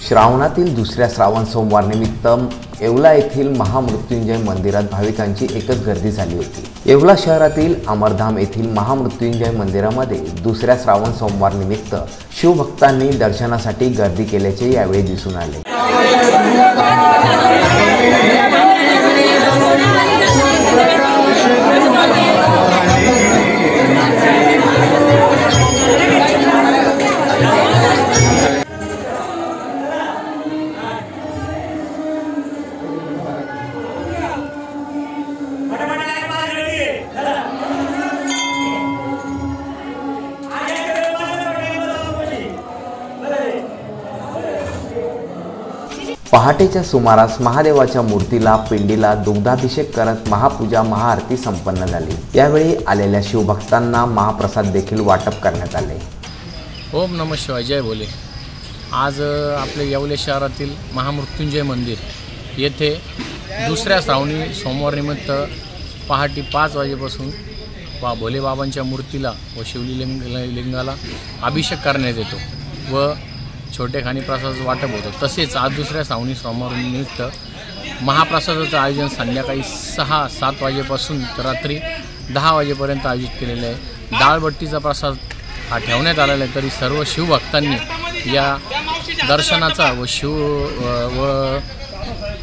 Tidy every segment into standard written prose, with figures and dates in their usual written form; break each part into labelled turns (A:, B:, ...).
A: श्रावणातील दुसऱ्या श्रावण सोमवार निमित्त येवला येथील महामृत्युंजय मंदिरात भाविकांची एकच गर्दी झाली होती। येवला शहरातील अमरधाम येथील महामृत्युंजय मंदिरामध्ये दुसऱ्या श्रावण सोमवार निमित्त शिवभक्तांनी दर्शनासाठी गर्दी केल्याचे यावेळी दिसून आले। पहाटेच्या सुमारास महादेवाच्या मूर्तीला पिंडीला दुग्धाभिषेक करत महापूजा महाआरती संपन्न झाली। यावेळी आलेल्या शिवभक्तांना महाप्रसाद देखील वाटप करण्यात आले।
B: ओम नमः शिवाय, जय भोले। आज आपल्या येवला शहरातील महामृत्युंजय मंदिर येथे दुसऱ्या श्रावणी सोमवार निमित्त पहाटे 5 वाजेपासून भोले बाबांच्या मूर्तीला व शिवलिंगाला अभिषेक करण्यात येतो व छोटे खाणी प्रसादाचं वाटप होतं। तसेच आज दुसऱ्या श्रावणी सोमवार निमित्त महाप्रसादाचं आयोजन संध्याकाळी 6-7 वाजेपासून तर रात्री 10 वाजेपर्यंत आयोजित केलेलं आहे। डाळबट्टीचा प्रसाद हा ठेवण्यात आलेला आहे, तरी सर्व शिवभक्तांनी या दर्शनाचा व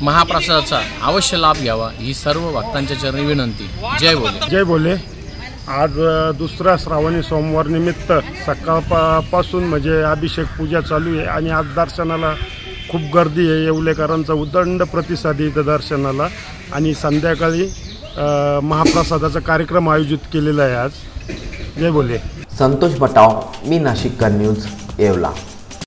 B: महाप्रसादाचा अवश्य लाभ घ्यावा ही सर्व भक्तांच्या चरणी विनंती। जय भोले।
C: जय भोले। आज दुसरा श्रावणी सोमवार निमित्त सकाळपासून म्हणजे अभिषेक पूजा चालू आहे आणि आज दर्शनाला खूप गर्दी आहे। येवलेकरांचा उदंड प्रतिसाद आहे इथं दर्शनाला आणि संध्याकाळी महाप्रसादाचा कार्यक्रम आयोजित केलेला आहे आज। जय भोले।
A: संतोष बटाव, मी नाशिककर न्यूज, येवला।